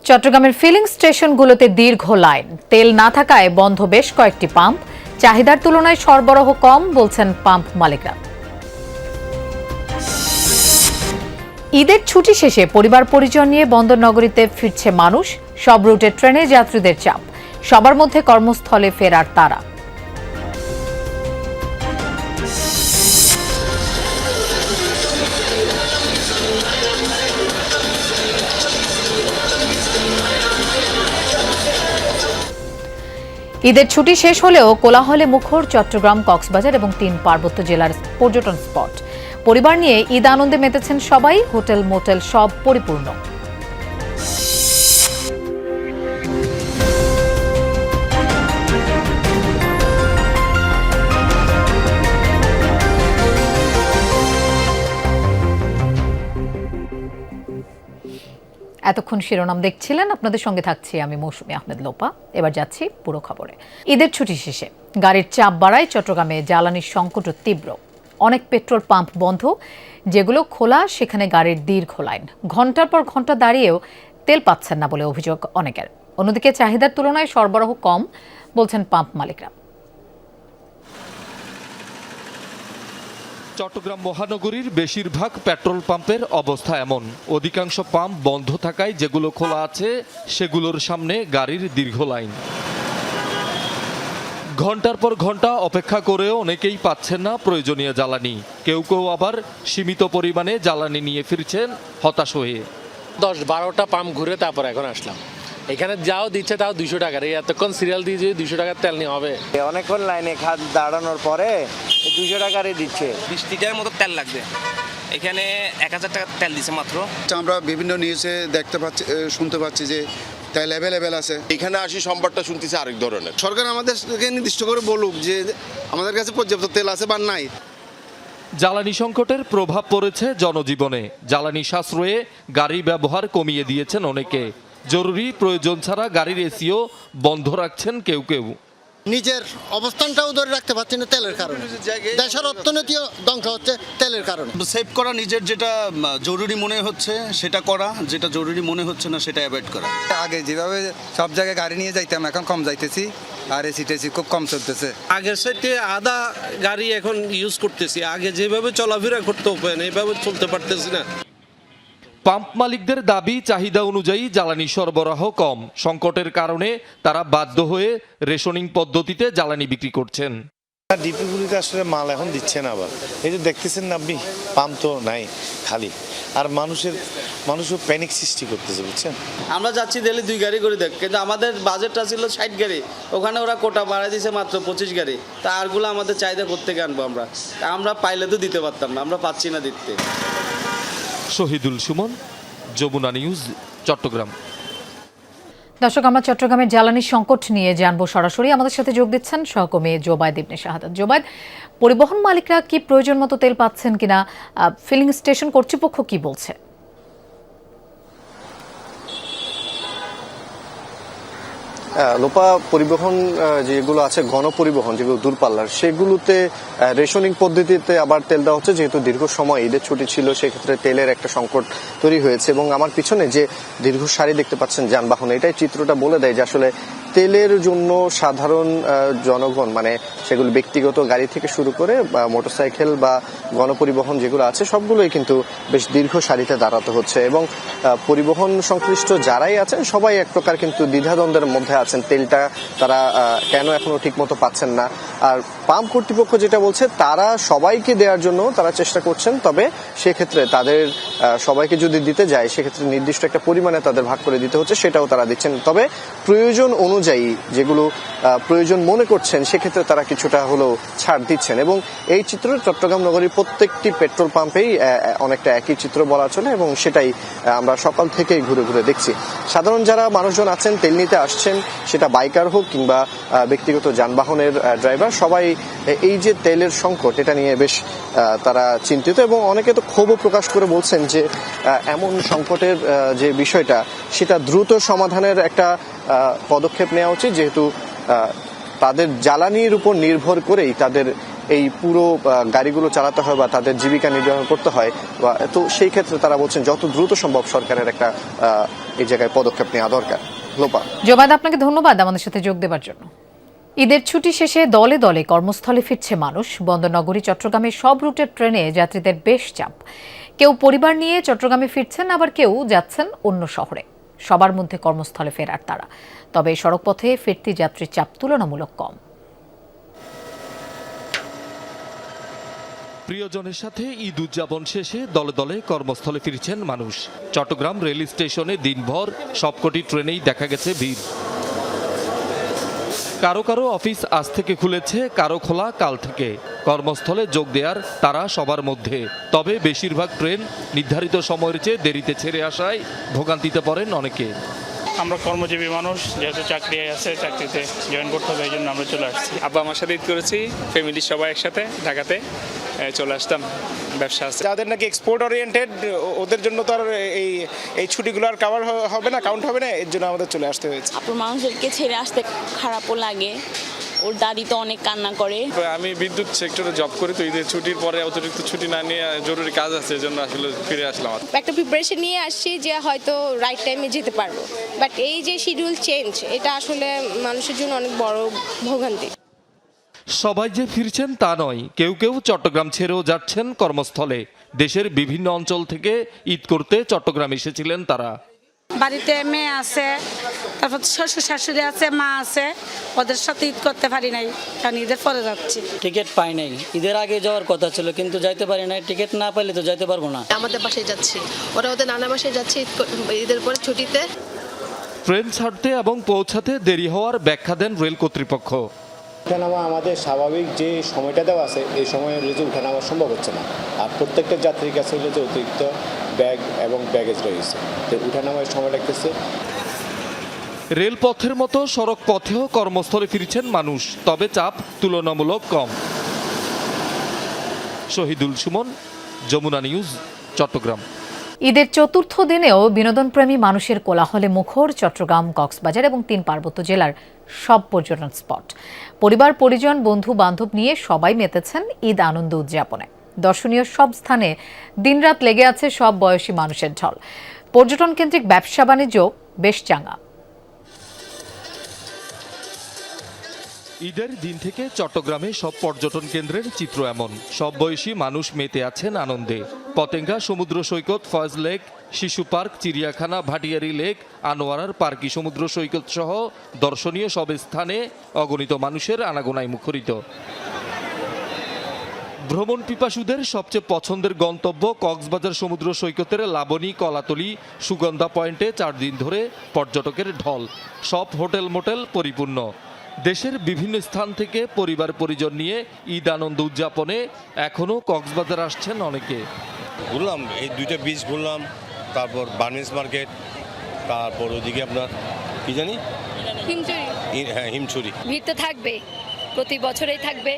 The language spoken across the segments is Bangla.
চট্টগ্রামের ফিলিং স্টেশনগুলোতে দীর্ঘ লাইন, তেল না থাকায় বন্ধ বেশ কয়েকটি পাম্প। চাহিদার তুলনায় সরবরাহ কম বলছেন পাম্প মালিকরা। ঈদের ছুটি শেষে পরিবার পরিজন নিয়ে বন্দর নগরীতে ফিরছে মানুষ। সব রুটে ট্রেনে যাত্রীদের চাপ, সবার মধ্যে কর্মস্থলে ফেরার তাড়া। ঈদের ছুটি শেষ হলেও কোলাহলে মুখর চট্টগ্রাম, কক্সবাজার এবং ৩ পার্বত্য জেলার পর্যটন স্পট। পরিবার নিয়ে ঈদ আনন্দে মেতেছেন সবাই। হোটেল মোটেল সব পরিপূর্ণ। এতক্ষণ শিরোনাম দেখছিলেন, আপনাদের সঙ্গে থাকছি আমি মৌসুমী আহমেদ লোপা। এবার যাচ্ছি পুরো খবরে। ঈদের ছুটি শেষে গাড়ির চাপ বাড়ায় চট্টগ্রামে জ্বালানির সংকট তীব্র। অনেক পেট্রোল পাম্প বন্ধ, যেগুলো খোলা সেখানে গাড়ির দীর্ঘ লাইন। ঘন্টার পর ঘন্টা দাঁড়িয়েও তেল পাচ্ছেন না বলে অভিযোগ অনেকের। অন্যদিকে চাহিদার তুলনায় সরবরাহ কম বলছেন পাম্প মালিকরা। চট্টগ্রাম মহানগরীর বেশিরভাগ পেট্রোল পাম্পের অবস্থা এমন। অধিকাংশ পাম্প বন্ধ থাকায় যেগুলো খোলা আছে সেগুলোর সামনে গাড়ির দীর্ঘ লাইন। ঘন্টার পর ঘন্টা অপেক্ষা করেও অনেকেই পাচ্ছেন না প্রয়োজনীয় জ্বালানি। কেউ কেউ আবার সীমিত পরিমাণে জ্বালানি নিয়ে ফিরছেন হতাশ হয়ে। 10-12টা পাম্প ঘুরে তারপর এখন আসলাম। এখানে যাও দিচ্ছে তাও 200 টাকার। এই এতক্ষণ সিরিয়াল দিয়ে যদি 200 টাকার তেল নিয়ে হবে, অনেকক্ষণ লাইনে দাঁড়ানোর পরে 200 টাকারই দিচ্ছে। 20 লিটারের মতো তেল লাগবে। এখানে 1000 টাকা তেল দিচ্ছে মাত্র। আমরা বিভিন্ন নিউজে দেখতে পাচ্ছি, শুনতে পাচ্ছি যে তেল অ্যাভেলেবেল আছে। এখানে আসি সম্বাদটা শুনতেছি আরেক ধরনের। সরকার আমাদেরকে নির্দিষ্ট করে বলুক যে আমাদের কাছে পর্যাপ্ত তেল আছে বা নাই। জ্বালানি সংকটের প্রভাব পড়েছে জনজীবনে। জ্বালানি সাশ্রয়ে গাড়ি ব্যবহার কমিয়ে দিয়েছেন অনেকে। জরুরি প্রয়োজন ছাড়া গাড়ির এসিও বন্ধ রাখছেন কেউ কেউ। নিজের অবস্থানটাও ধরে রাখতে পারছি না তেলের কারণে। দেশের অর্থনীতিও ধ্বংস হচ্ছে তেলের কারণে। সেভ করা, নিজের যেটা জরুরি মনে হচ্ছে সেটা করা, যেটা জরুরি মনে হচ্ছে না সেটা অ্যাভয়েড করা। আগে যেভাবে সব জায়গায় গাড়ি নিয়ে যাইতাম, এখন কম যাইতেছি। আর এসি টেসি খুব কম চলতেছে। আগের সাথে আধা গাড়ি এখন ইউজ করতেছি। আগে যেভাবে চলাফেরা করতে পারেন এইভাবে চলতে পারতেছি না। পাম্প মালিকদের দাবি, চাহিদা অনুযায়ী জ্বালানি সরবরাহ কম। সংকটের কারণে তারা বাধ্য হয়ে রেশনিং পদ্ধতিতে জ্বালানি বিক্রি করছেন। ডিপিগুলিতে আসলে মাল এখন দিচ্ছে না। আবার এই যে দেখতেছেন না আপনি, পাম্প তো নাই, খালি। আর মানুষও প্যানিক সৃষ্টি করতেছে, বুঝছেন। আমরা যাচ্ছি দিল্লি 2 গাড়ি করে দেখ, কিন্তু আমাদের বাজেটটা ছিল 60 গাড়ি। ওখানে ওরা কোটা বাড়াই দিয়েছে মাত্র 25 গাড়ি। তা আরগুলো আমাদের চাহিদা করতে আনবো আমরা পাইলে তো দিতে পারতাম না, আমরা পাচ্ছি না দিতে। শহীদুল সুমন, যমুনা নিউজ, চট্টগ্রাম। দর্শক, আমরা চট্টগ্রামের জ্বালানি সংকট নিয়ে জানবো সরাসরি। আমাদের সাথে যোগ দিচ্ছেন সহকর্মী জোবায়েদ ইবনে শাহাদাত। জোবায়েদ, পরিবহন মালিকরা কি প্রয়োজন মতো তেল পাচ্ছেন কিনা, ফিলিং স্টেশন কর্তৃপক্ষ কি বলছে? লোপা, পরিবহন যেগুলো আছে, গণপরিবহন যেগুলো দূরপাল্লার, সেগুলোতে রেশনিং পদ্ধতিতে আবার তেল দেওয়া হচ্ছে। যেহেতু দীর্ঘ সময় ঈদের ছুটি ছিল, সেক্ষেত্রে তেলের একটা সংকট তৈরি হয়েছে। এবং আমার পিছনে যে দীর্ঘ সারি দেখতে পাচ্ছেন যানবাহন, এটাই চিত্রটা বলে দেয় যে আসলে তেলের জন্য সাধারণ জনগণ, মানে সেগুলো ব্যক্তিগত গাড়ি থেকে শুরু করে মোটরসাইকেল বা গণপরিবহন যেগুলো আছে, সবগুলোই কিন্তু বেশ দীর্ঘ সারিতে দাঁড়াতে হচ্ছে। এবং পরিবহন সংশ্লিষ্ট যারাই আছেন সবাই এক প্রকার কিন্তু দ্বিধাদ্বন্দ্বের মধ্যে আছেন। তেলটা তারা কেন এখনো ঠিক মতো পাচ্ছেন না। আর পাম্প কর্তৃপক্ষ যেটা বলছে, তারা সবাইকে দেওয়ার জন্য তারা চেষ্টা করছেন, তবে সেক্ষেত্রে তাদের সবাইকে যদি দিতে যায় সেক্ষেত্রে নির্দিষ্ট একটা পরিমাণে তাদের ভাগ করে দিতে হচ্ছে, সেটাও তারা দিচ্ছেন। তবে প্রয়োজন অনুযায়ী যেগুলো প্রয়োজন মনে করছেন সেক্ষেত্রে তারা কিছুটা হলেও ছাড় দিচ্ছেন। এবং এই চিত্র চট্টগ্রাম নগরীর প্রত্যেকটি পেট্রোল পাম্পেই অনেকটা একই চিত্র বলা চলে, এবং সেটাই আমরা সকাল থেকেই ঘুরে ঘুরে দেখছি। সাধারণ যারা মানুষজন আছেন, তেল নিতে আসছেন, সেটা বাইকার হোক কিংবা ব্যক্তিগত যানবাহনের ড্রাইভার, সবাই এই যে তেলের সংকট, এটা নিয়ে বেশ তারা চিন্তিত। এবং অনেকে তো ক্ষোভও প্রকাশ করে বলছেন যে এমন সংকটের যে বিষয়টা, সেটা দ্রুত সমাধানের একটা পদক্ষেপ নেওয়া উচিত, যেহেতু তাদের জ্বালানির উপর নির্ভর করেই তাদের এই পুরো গাড়িগুলো চালাতে হয় বা তাদের জীবিকা নির্বাহ করতে হয়, তো সেই ক্ষেত্রে তারা বলছেন যত দ্রুত সম্ভব সরকারের একটা এই জায়গায় পদক্ষেপ নেওয়া দরকার। লোপা। জোবায়েদ, আপনাকে ধন্যবাদ আমাদের সাথে যোগ দেওয়ার জন্য। ঈদের ছুটি শেষে দলে দলে কর্মস্থলে ফিরছে মানুষ। বন্দরনগরী চট্টগ্রামের সব রুটের ট্রেনে যাত্রীদের বেশ চাপ। কেউ পরিবার নিয়ে চট্টগ্রামে ফিরছেন, আবার কেউ যাচ্ছেন অন্য শহরে। সবার মধ্যে কর্মস্থলে ফেরার তাড়া। তবে সড়কপথে ফিরতি যাত্রীর চাপ তুলনামূলক কম। প্রিয়জনের সাথে ঈদ উদযাপন শেষে দলে দলে কর্মস্থলে ফিরছেন মানুষ। চট্টগ্রাম রেল স্টেশনে দিনভর সবকটি ট্রেনেই দেখা গেছে ভিড়। কারো কারো অফিস আজ থেকে খুলেছে, কারো খোলা কাল থেকে। কর্মস্থলে যোগ দেওয়ার তারা সবার মধ্যে। তবে বেশিরভাগ ট্রেন নির্ধারিত সময়ের চেয়ে দেরিতে ছেড়ে আসায় ভোগান্তিতে পড়েন অনেকে। আমরা কর্মজীবী মানুষ, যেহেতু চাকরি আছে, চাকরিতে জয়েন করতে হবে, এই জন্য আমরা চলে আসছি। আব্বা আমার সাথে ঈদ করেছি, ফ্যামিলির সবাই একসাথে ঢাকাতে চলে আসতাম। ব্যবসা আছে যাদের নাকি এক্সপোর্ট ওরিয়েন্টেড, ওদের জন্য তো আর এই ছুটিগুলো আর কাভার হবে না, কাউন্ট হবে না, এর জন্য আমাদের চলে আসতে হয়েছে। আপনার মানুষদেরকে ছেড়ে আসতে খারাপও লাগে, ওর দাদি তো অনেক কান্না করে। আমি বিদ্যুৎ সেক্টরে জব করি, তো ঈদের ছুটির পরে অতিরিক্ত ছুটি না নিয়ে জরুরি কাজ আছে, এজন্য আসলে ফিরে আসলাম। একটা প্রিপারেশন নিয়ে আসছি যে হয়তো রাইট টাইমে যেতে পারবো, বাট এই যে শিডিউল চেঞ্জ, এটা আসলে মানুষের জন্য অনেক বড় ভোগান্তি। সবাই যে ফিরছেন তা নয়, কেউ কেউ চট্টগ্রাম ছেড়েও যাচ্ছেন কর্মস্থলে। দেশের বিভিন্ন অঞ্চল থেকে ঈদ করতে চট্টগ্রাম এসেছিলেন তারা। বাড়িতে মেয়ে আছে, তারপর শ্বশুর শাশুড়ি আছে, মা আছে, ওদের সাথে ঈদ করতে পারি নাই, কারণ ঈদের পরে যাচ্ছি। টিকিট পাই নাই, ঈদের আগে যাওয়ার কথা ছিল কিন্তু যাইতে পারি নাই। টিকিট না পাইলে তো যাইতে পারবো না। আমাদের বাসায় যাচ্ছি, ওরা ওদের নানা বাসায় যাচ্ছে ঈদের পরে ছুটিতে। ট্রেন ছাড়তে এবং পৌঁছাতে দেরি হওয়ার ব্যাখ্যা দেন রেল কর্তৃপক্ষ। ওঠানামা আমাদের স্বাভাবিক যে সময়টা দেওয়া আছে, এই সময়ের যে ওঠানামা সম্ভব হচ্ছে না। আর প্রত্যেকটা যাত্রীর কাছে হলে যে অতিরিক্ত ব্যাগ এবং ব্যাগেজ রয়েছে, তো ওঠানামার সময় লাগতেছে। রেলপথের মতো সড়ক পথেও কর্মস্থলে ফিরছেন মানুষ, তবে চাপ তুলনামূলক কম। শহীদুল সুমন, যমুনা নিউজ, চট্টগ্রাম। ঈদের চতুর্থ দিনেও বিনোদনপ্রেমী মানুষের কোলাহলে মুখর চট্টগ্রাম, কক্সবাজার এবং 3 পার্বত্য জেলার সব পর্যটন স্পট। পরিবার, পরিজন, বন্ধু বান্ধব নিয়ে সবাই মেতেছেন ঈদ আনন্দ উদযাপনে। দর্শনীয় সব স্থানে দিনরাত লেগে আছে সব বয়সী মানুষের ঢল। পর্যটন কেন্দ্রিক ব্যবসা বাণিজ্য বেশ চাঙ্গা। ঈদের দিন থেকে চট্টগ্রামে সব পর্যটন কেন্দ্রের চিত্র এমন। সব বয়সী মানুষ মেতে আছেন আনন্দে। পতেঙ্গা সমুদ্র সৈকত, ফয়েজ লেক, শিশু পার্ক, চিড়িয়াখানা, ভাটিয়ারি লেক, আনোয়ারার পার্কি সমুদ্র সৈকত সহ দর্শনীয় সব স্থানে অগণিত মানুষের আনাগোনায় মুখরিত। ভ্রমণ পিপাসুদের সবচেয়ে পছন্দের গন্তব্য কক্সবাজার সমুদ্র সৈকতের লাবণী, কলাতলি, সুগন্ধা পয়েন্টে 4 দিন ধরে পর্যটকের ঢল। সব হোটেল মোটেল পরিপূর্ণ। দেশের বিভিন্ন স্থান থেকে পরিবার পরিজন নিয়ে ঈদ আনন্দ উদযাপনে এখনও কক্সবাজার আসছেন অনেকে। ঘুরলাম, এই 2টা বিচ ঘুরলাম, তারপর বার্মিজ মার্কেট, তারপর ওদিকে আপনার কি জানি হিমছড়ি। ভিড় তো থাকবে, প্রতি বছরেই থাকবে,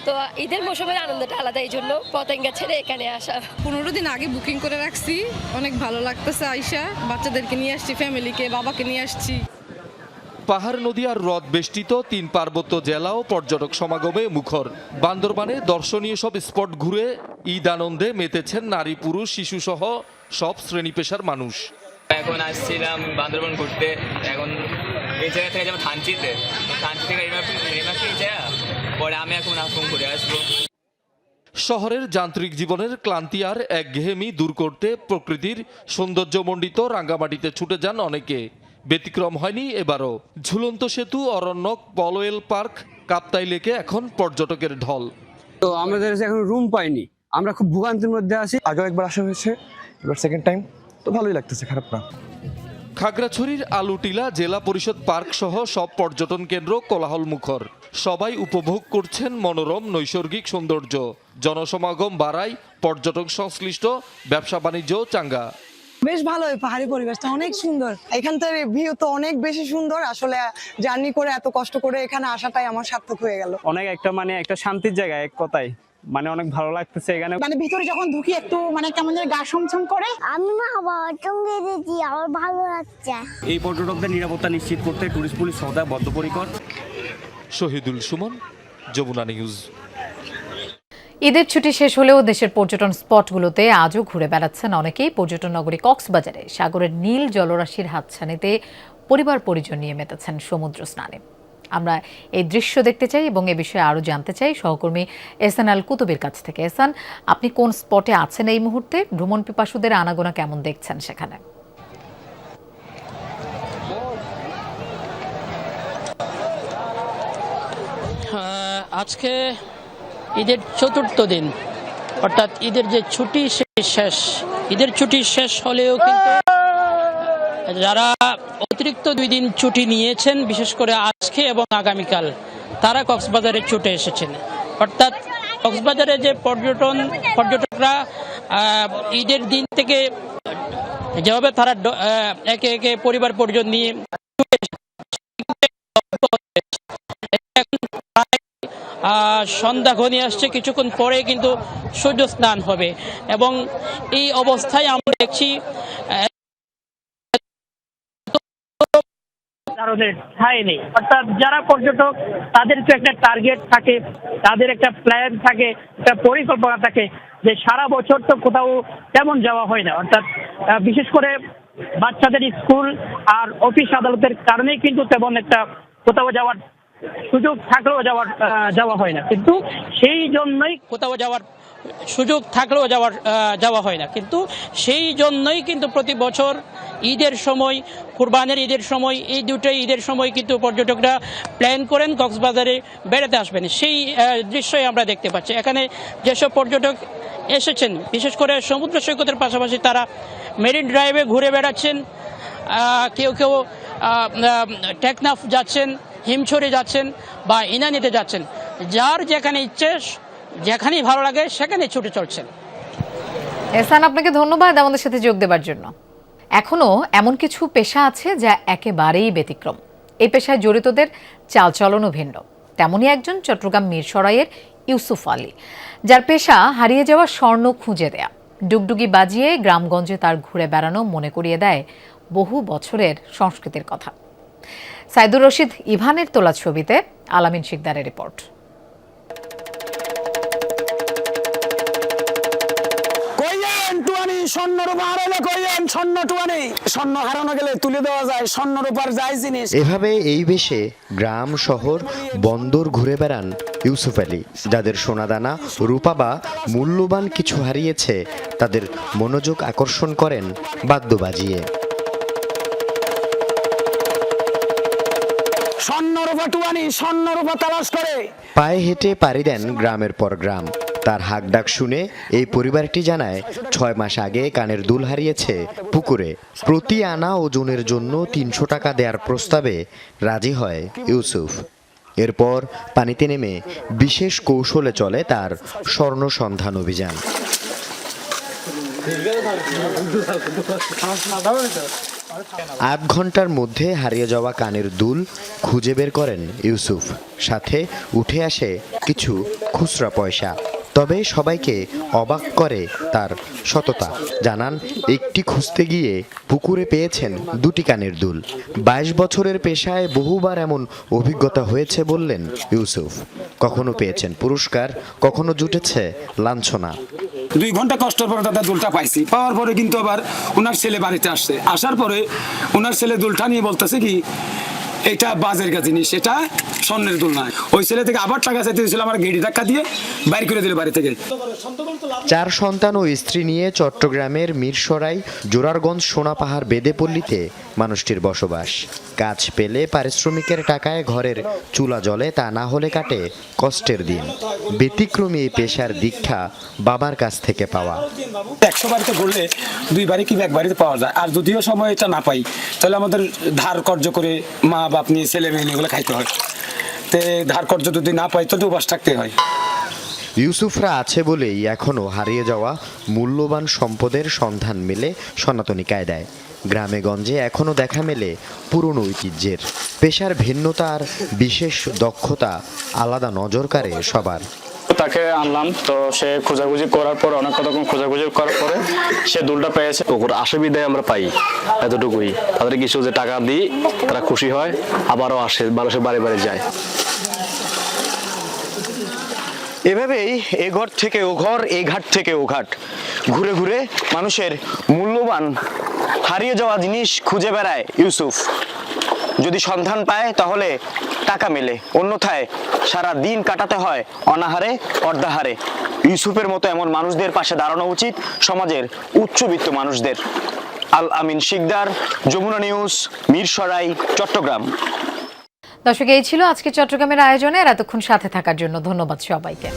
তো ঈদের মৌসুমের আনন্দটা আলাদা, এই জন্য পতেঙ্গা ছেড়ে এখানে আসা। 15 দিন আগে বুকিং করে রাখছি, অনেক ভালো লাগতেছে আইসা। বাচ্চাদেরকে নিয়ে আসছি, ফ্যামিলিকে, বাবাকে নিয়ে আসছি। পাহাড়, নদী আর হ্রদ বেষ্টিত 3 পার্বত্য জেলাও পর্যটক সমাগমে মুখর। বান্দরবানে দর্শনীয় সব স্পট ঘুরে ঈদ আনন্দে মেতেছেন নারী, পুরুষ, শিশু সহ সব শ্রেণী পেশার মানুষ। এখন আসছিলাম বান্দরবান ঘুরতে, এখন এই জায়গা থেকে যাবো থানচিতে, থানচি থেকে পরে আমি এখন ঘুরে আসবো। শহরের যান্ত্রিক জীবনের ক্লান্তি আর একঘেয়েমি দূর করতে প্রকৃতির সৌন্দর্যমণ্ডিত রাঙ্গামাটিতে ছুটে যান অনেকে। ব্যতিক্রম হয়নি এবারও। ঝুলন্ত সেতু, অরণ্যক, পলওয়েল পার্ক, কাপ্তাই লেকে এখন পর্যটকের ঢল। তো আমাদের এখন রুম পাইনি, আমরা খুব ভোগান্তির মধ্যে আছি। আগেও একবার আসা হয়েছে, এবার সেকেন্ড টাইম, তো ভালোই লাগতেছে, খারাপ না। খাগড়াছড়ির আলুটিলা জেলা পরিষদ পার্ক সহ সব পর্যটন কেন্দ্র কোলাহল মুখর। সবাই উপভোগ করছেন মনোরম নৈসর্গিক সৌন্দর্য। জনসমাগম বাড়ায় পর্যটক সংশ্লিষ্ট ব্যবসা বাণিজ্য চাঙ্গা। বেশ ভালোই, পাহাড়ি পরিবেশটা অনেক সুন্দর, এখান থেকে ভিউ তো অনেক বেশি সুন্দর। আসলে জার্নি করে এত কষ্ট করে এখানে আসাটাই আমার সার্থক হয়ে গেল। অনেক একটা শান্তির জায়গা, এক কথায় অনেক ভালো লাগতেছে এখানে। ভিতরে যখন ঢুকি একটু কেমন যেন গা ছমছম করে। আমি মা বাবার সঙ্গে এসেছি, আমার ভালো লাগছে। এই পর্যটকদের নিরাপত্তা নিশ্চিত করতে টুরিস্ট পুলিশ সদা বদ্ধপরিকর। শহীদুল সুমন, যমুনা নিউজ। ঈদের ছুটি শেষ হলেও দেশের পর্যটন স্পটগুলোতে আজও ঘুরে বেড়াচ্ছেন অনেকেই। পর্যটন নগরী কক্সবাজারে সাগরের নীল জলরাশির হাতছানিতে পরিবার পরিজন নিয়ে মেতেছেন সমুদ্র স্নানে। আমরা এই দৃশ্য দেখতে চাই এবং এ বিষয়ে আরও জানতে চাই সহকর্মী এহসান আল কুতুবের কাছ থেকে। এহসান, আপনি কোন স্পটে আছেন এই মুহূর্তে? ভ্রমণ পিপাসুদের আনাগোনা কেমন দেখছেন সেখানে? আজকে ঈদের চতুর্থ দিন, অর্থাৎ ঈদের যে ছুটি শেষ, ঈদের ছুটি শেষ হলেও কিন্তু যারা অতিরিক্ত 2 দিন ছুটি নিয়েছেন, বিশেষ করে আজকে এবং আগামীকাল, তারা কক্সবাজারে ছুটে এসেছেন। অর্থাৎ কক্সবাজারে যে পর্যটকরা ঈদের দিন থেকে যেভাবে তারা একে একে পরিবার পরিজন নিয়ে সন্ধ্যা ঘনিয়ে আসছে, কিছুক্ষণ পরে কিন্তু সূর্য স্নান হবে এবং এই অবস্থায় আমরা দেখছি ঠাঁই নেই। অর্থাৎ যারা পর্যটক, তাদের তো একটা টার্গেট থাকে, তাদের একটা প্ল্যান থাকে, একটা পরিকল্পনা থাকে যে সারা বছর তো কোথাও তেমন যাওয়া হয় না। অর্থাৎ বিশেষ করে বাচ্চাদের স্কুল আর অফিস আদালতের কারণেই কিন্তু তেমন একটা কোথাও যাওয়ার সুযোগ থাকলেও যাওয়া হয় না। কিন্তু সেই জন্যই কোথাও যাওয়ার সুযোগ থাকলেও যাওয়া হয় না। কিন্তু সেই জন্যই কিন্তু প্রতি বছর ঈদের সময়, কুরবানের ঈদের সময়, এই দুটোই ঈদের সময় কিন্তু পর্যটকরা প্ল্যান করেন কক্সবাজারে বেড়াতে আসবেন। সেই দৃশ্যই আমরা দেখতে পাচ্ছি। এখানে যেসব পর্যটক এসেছেন, বিশেষ করে সমুদ্র সৈকতের পাশাপাশি তারা মেরিন ড্রাইভে ঘুরে বেড়াচ্ছেন, কেউ কেউ টেকনাফ যাচ্ছেন, হিমছড়ি যাচ্ছেন বা ইনানিতে যাচ্ছেন। যার যেখানে ইচ্ছে, যেখানেই ভালো লাগে সেখানে ছুটে চলছেন। এহসান, আপনাকে ধন্যবাদ আমাদের সাথে যোগ দেওয়ার জন্য। এখনো এমন কিছু পেশা আছে যা একেবারেই ব্যতিক্রম। এই পেশায় জড়িতদের চালচলনও ভিন্ন। তেমনই একজন চট্টগ্রাম মিরসরাইয়ের ইউসুফ আলী, যার পেশা হারিয়ে যাওয়া স্বর্ণ খুঁজে দেয়া। ডুগডুগি বাজিয়ে গ্রামগঞ্জে তার ঘুরে বেড়ানো মনে করিয়ে দেয় বহু বছরের সংস্কৃতির কথা। সাইদুর রশিদ ইভানের তোলা ছবিতে আলামিন শিকদারের রিপোর্ট। এভাবে এই বেশে গ্রাম শহর বন্দর ঘুরে বেড়ান ইউসুফ আলী, যাদের সোনাদানা, রূপা বা মূল্যবান কিছু হারিয়েছে। তাদের মনোযোগ আকর্ষণ করেন বাদ্য বাজিয়ে। পায়ে হেঁটে পাড়ি দেন গ্রামের পর গ্রাম। তার হাঁকডাক শুনে এই পরিবারটি জানায় 6 মাস আগে কানের দুল হারিয়েছে পুকুরে। প্রতি আনা ওজনের জন্য 300 টাকা দেওয়ার প্রস্তাবে রাজি হয় ইউসুফ। এরপর পানিতে নেমে বিশেষ কৌশলে চলে তার স্বর্ণ সন্ধান অভিযান। আধ ঘন্টার মধ্যে হারিয়ে যাওয়া কানের দুল খুঁজে বের করেন ইউসুফ। সাথে উঠে আসে কিছু খুচরা পয়সা। তবে সবাইকে অবাক করে তার সততা। জানান, একটি খুঁজতে গিয়ে পুকুরে পেয়েছেন 2টি কানের দুল। 22 বছরের পেশায় বহুবার এমন অভিজ্ঞতা হয়েছে বললেন ইউসুফ। কখনো পেয়েছেন পুরস্কার, কখনো জুটেছে লাঞ্ছনা। 2 ঘন্টা কষ্টের পরে দাদা দুলটা পাইছি। পাওয়ার পরে কিন্তু আবার ওনার ছেলে বাড়িতে আসছে। আসার পরে ওনার ছেলে দুলটা নিয়ে বলতেছে কি, এটা বাজের জিনিস, এটা স্বর্ণের দুল নয়। ওই ছেলে থেকে আবার টাকা চাইতে দিয়েছিল, আমার গেড়ি ধাক্কা দিয়ে বাইর করে দিল বাড়ি থেকে। 4 সন্তান ও স্ত্রী নিয়ে চট্টগ্রামের মিরসরাই জোরারগঞ্জ সোনাপাহাড় বেদেপল্লীতে মানুষটির বসবাস। কাজ পেলে পারিশ্রমিকের টাকায় ঘরের চুলা জ্বলে, তা না হলে কাটে কষ্টের দিন। ব্যতিক্রমী এই পেশার দীক্ষা বাবার কাছ থেকে পাওয়া। 100 বাড়িতে ঘুরলে 2 বাড়ি কি 1 বাড়িতে পাওয়া যায়। আর যদিও সময় এটা না পাই, তাহলে আমাদের ধার কর্য করে মা বাপ নিয়ে ছেলে মেয়ে এগুলো খাইতে হয়। তে ধার কর্য যদি না পাই তাহলে উপাস থাকতে হয়। ইউসুফরা আছে বলেই এখনও হারিয়ে যাওয়া মূল্যবান সম্পদের সন্ধান মেলে সনাতনী কায়দায়। গ্রামে গঞ্জে এখনও দেখা মেলে পুরনো ঐতিহ্যের। পেশার ভিন্নতা আর বিশেষ দক্ষতা আলাদা নজর কাড়ে সবার। তাকে আনলাম, তো সে খোঁজাখুঁজি করার পর, অনেক কতক্ষণ খোঁজাখুঁজি করার পরে সে দুলটা পেয়েছে। ওর আশীর্বাদে আমরা পাই এতটুকুই। তাদের কিছু যে টাকা দিই, তারা খুশি হয়, আবারও আসে, মানুষের বাড়ি বাড়ি যায়। এভাবেই এ ঘর থেকে ও ঘর, এই ঘাট থেকে ও ঘাট, ঘুরে ঘুরে মানুষের মূল্যবান হারিয়ে যাওয়া জিনিস খুঁজে বেড়ায় ইউসুফ। যদি সন্ধান পায় তাহলে টাকা মেলে, অন্যথায় সারা দিন কাটাতে হয় অনাহারে অর্ধাহারে। ইউসুফের মতো এমন মানুষদের পাশে দাঁড়ানো উচিত সমাজের উচ্চবিত্ত মানুষদের। আল আমিন শিকদার, যমুনা নিউজ, মিরসরাই, চট্টগ্রাম। দর্শক, এই ছিল আজকে চট্টগ্রামের আয়োজনে। এতক্ষণ সাথে থাকার জন্য ধন্যবাদ সবাইকে।